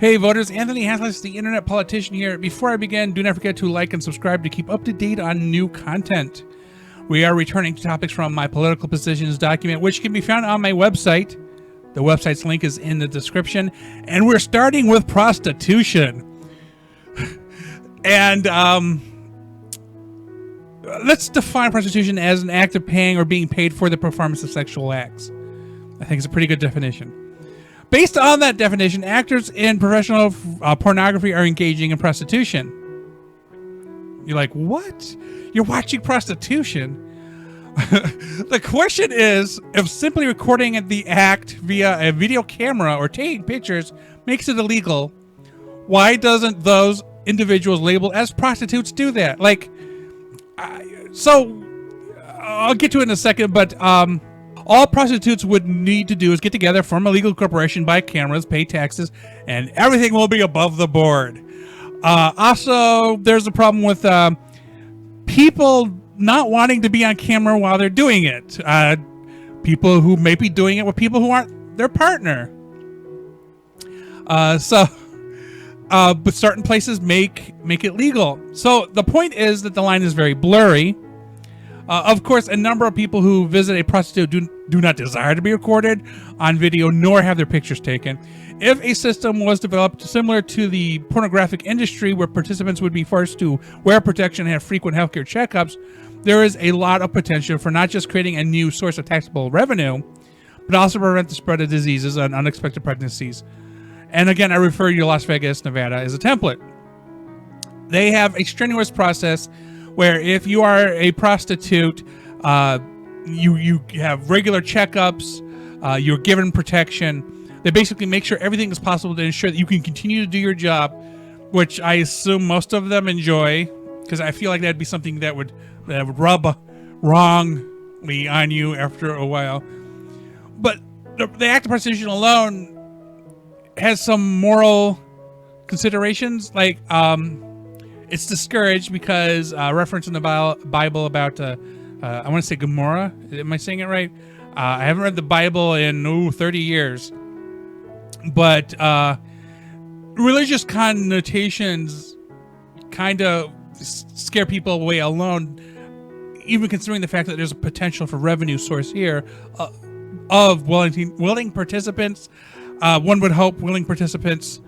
Hey voters, Anthony Haslage, the internet politician here. Before I begin, do not forget to like and subscribe to keep up to date on new content. We are returning to topics from my political positions document, which can be found on my website. The website's link is in the description. And we're starting with prostitution. And let's define prostitution as an act of paying or being paid for the performance of sexual acts. I think it's a pretty good definition. Based on that definition, actors in professional pornography are engaging in prostitution. You're like, what? You're watching prostitution? The question is, if simply recording the act via a video camera or taking pictures makes it illegal, why doesn't those individuals labeled as prostitutes do that? Like, so I'll get to it in a second, but all prostitutes would need to do is get together, form a legal corporation, buy cameras, pay taxes, and everything will be above the board. Also, there's a problem with people not wanting to be on camera while they're doing it. People who may be doing it with people who aren't their partner. But certain places make it legal. So the point is that the line is very blurry. Of course, a number of people who visit a prostitute do not desire to be recorded on video nor have their pictures taken. If a system was developed similar to the pornographic industry where participants would be forced to wear protection and have frequent healthcare checkups, there is a lot of potential for not just creating a new source of taxable revenue, but also prevent the spread of diseases and unexpected pregnancies. And again, I refer you to Las Vegas, Nevada as a template. They have a strenuous process where if you are a prostitute, you have regular checkups, you're given protection. They basically make sure everything is possible to ensure that you can continue to do your job, which I assume most of them enjoy, because I feel like that'd be something that would rub wrongly on you after a while. But the act of prostitution alone has some moral considerations, like it's discouraged because reference in the Bible about I want to say Gomorrah. Am I saying it right? I haven't read the Bible in 30 years, but religious connotations kind of scare people away alone, even considering the fact that there's a potential for revenue source here of willing participants. One would hope willing participants.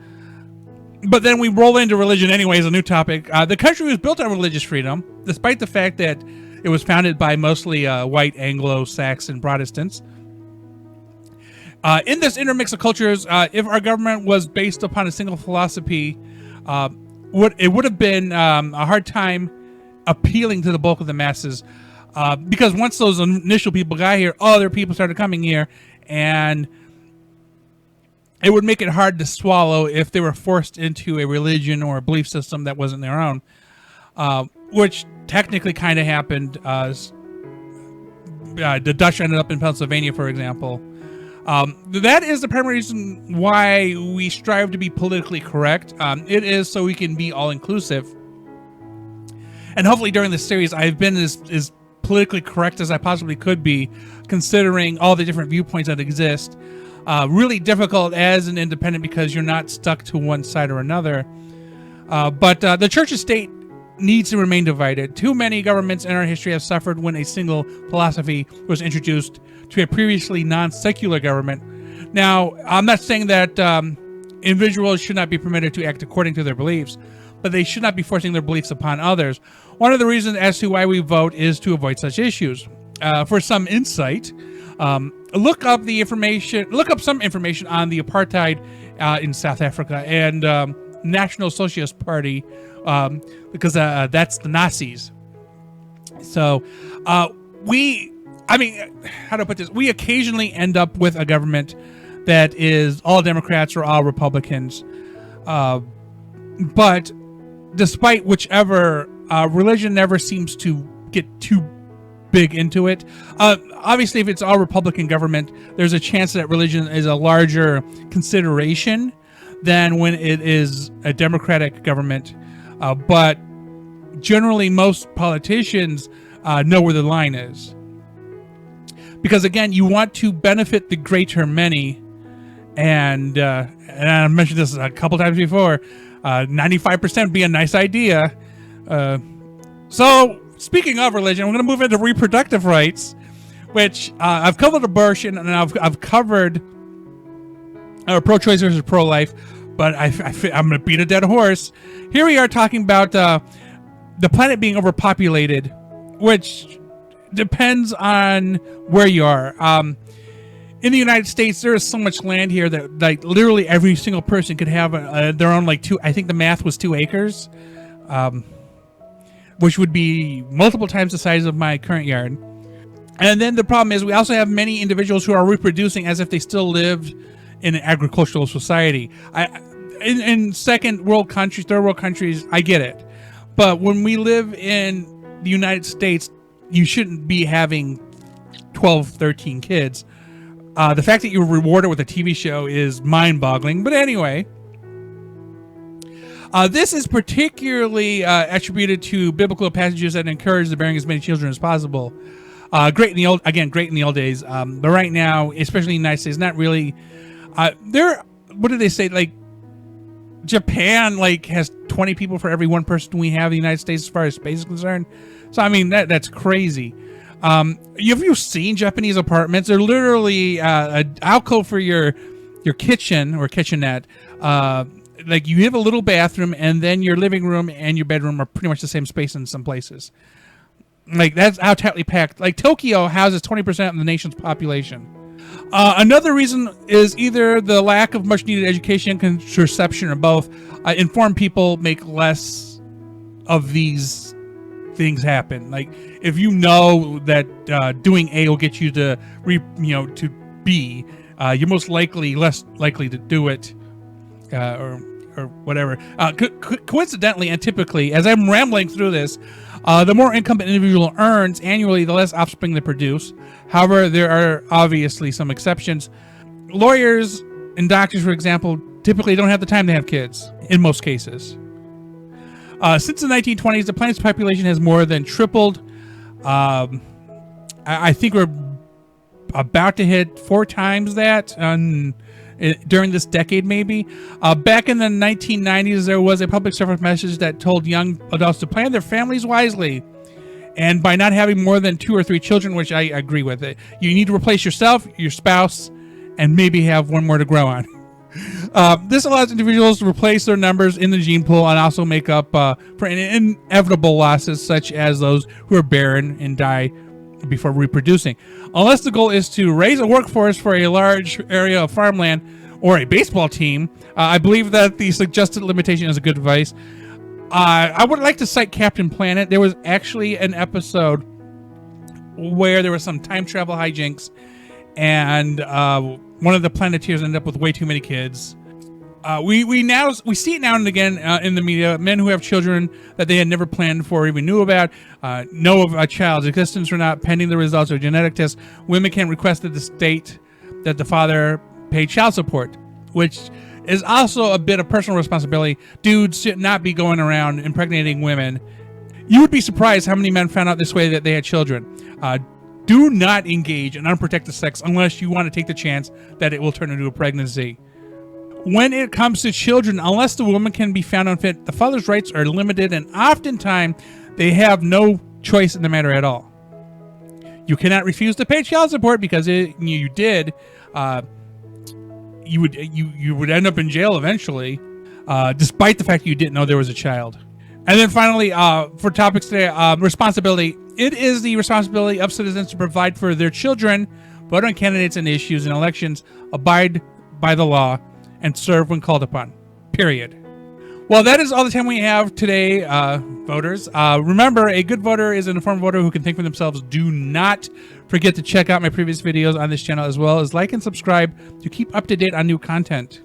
But then we roll into religion anyway as a new topic. The country was built on religious freedom, despite the fact that it was founded by mostly white Anglo-Saxon Protestants. In this intermix of cultures, if our government was based upon a single philosophy, it would have been a hard time appealing to the bulk of the masses. Because once those initial people got here, other people started coming here, and it would make it hard to swallow if they were forced into a religion or a belief system that wasn't their own, which technically kind of happened. The Dutch ended up in Pennsylvania, for example. That is the primary reason why we strive to be politically correct. It is so we can be all-inclusive. And hopefully during this series, I've been as politically correct as I possibly could be, considering all the different viewpoints that exist. Really difficult as an independent because you're not stuck to one side or another. But the church and state needs to remain divided. Too many governments in our history have suffered when a single philosophy was introduced to a previously non-secular government. Now, I'm not saying that individuals should not be permitted to act according to their beliefs, but they should not be forcing their beliefs upon others. One of the reasons as to why we vote is to avoid such issues. For some insight, look up some information on the apartheid in South Africa and National Socialist Party, because that's the Nazis. So how do I put this? We occasionally end up with a government that is all Democrats or all Republicans. But despite whichever, religion never seems to get too big into it. Obviously, if it's all Republican government, there's a chance that religion is a larger consideration than when it is a Democratic government. But generally, most politicians know where the line is. Because again, you want to benefit the greater many, And I mentioned this a couple times before. 95% would be a nice idea. So speaking of religion, we're going to move into reproductive rights, which I've covered abortion, and I've covered pro-choice versus pro-life, but I'm going to beat a dead horse. Here we are talking about the planet being overpopulated, which depends on where you are. In the United States, there is so much land here that like literally every single person could have their own I think the math was 2 acres, which would be multiple times the size of my current yard. And then the problem is we also have many individuals who are reproducing as if they still lived in an agricultural society. In second world countries, third world countries, I get it. But when we live in the United States, you shouldn't be having 12, 13 kids. The fact that you're rewarded with a TV show is mind-boggling. But anyway, this is particularly attributed to biblical passages that encourage the bearing as many children as possible. Great in the old days. But right now, especially in the United States, not really. What do they say? Like Japan, has 20 people for every one person we have in the United States as far as space is concerned. So I mean that's crazy. Have you seen Japanese apartments? They're literally an alcove for your kitchen or kitchenette. You have a little bathroom, and then your living room and your bedroom are pretty much the same space in some places. That's how tightly packed. Tokyo houses 20% of the nation's population. Another reason is either the lack of much needed education, contraception, or both. Informed people make less of these things happen. If you know that doing A will get you to to B, you're most likely less likely to do it, or whatever. Coincidentally and typically, as I'm rambling through this, the more income an individual earns annually, the less offspring they produce. However, there are obviously some exceptions. Lawyers and doctors, for example, typically don't have the time to have kids in most cases. Since the 1920s, the planet's population has more than tripled. I think we're about to hit 4 times that during this decade, maybe. Back in the 1990s, there was a public service message that told young adults to plan their families wisely, and by not having more than 2 or 3 children, which I agree with it. You need to replace yourself, your spouse, and maybe have one more to grow on. This allows individuals to replace their numbers in the gene pool and also make up for inevitable losses, such as those who are barren and die before reproducing. Unless the goal is to raise a workforce for a large area of farmland or a baseball team, I believe that the suggested limitation is a good advice. I would like to cite Captain Planet. There was actually an episode where there was some time travel hijinks, and one of the Planeteers ended up with way too many kids. We see it now and again in the media. Men who have children that they had never planned for or even knew about know of a child's existence or not, pending the results of a genetic test. Women can request that the state that the father pay child support, which is also a bit of personal responsibility. Dudes should not be going around impregnating women. You would be surprised how many men found out this way that they had children. Do not engage in unprotected sex unless you want to take the chance that it will turn into a pregnancy. When it comes to children, unless the woman can be found unfit, the father's rights are limited, and oftentimes they have no choice in the matter at all. You cannot refuse to pay child support, because you did, you would end up in jail eventually, despite the fact that you didn't know there was a child. And then finally, for topics today, responsibility. It is the responsibility of citizens to provide for their children, vote on candidates and issues in elections, abide by the law, and serve when called upon. Period. Well, that is all the time we have today, voters. Remember, a good voter is an informed voter who can think for themselves. Do not forget to check out my previous videos on this channel, as well as like and subscribe to keep up to date on new content.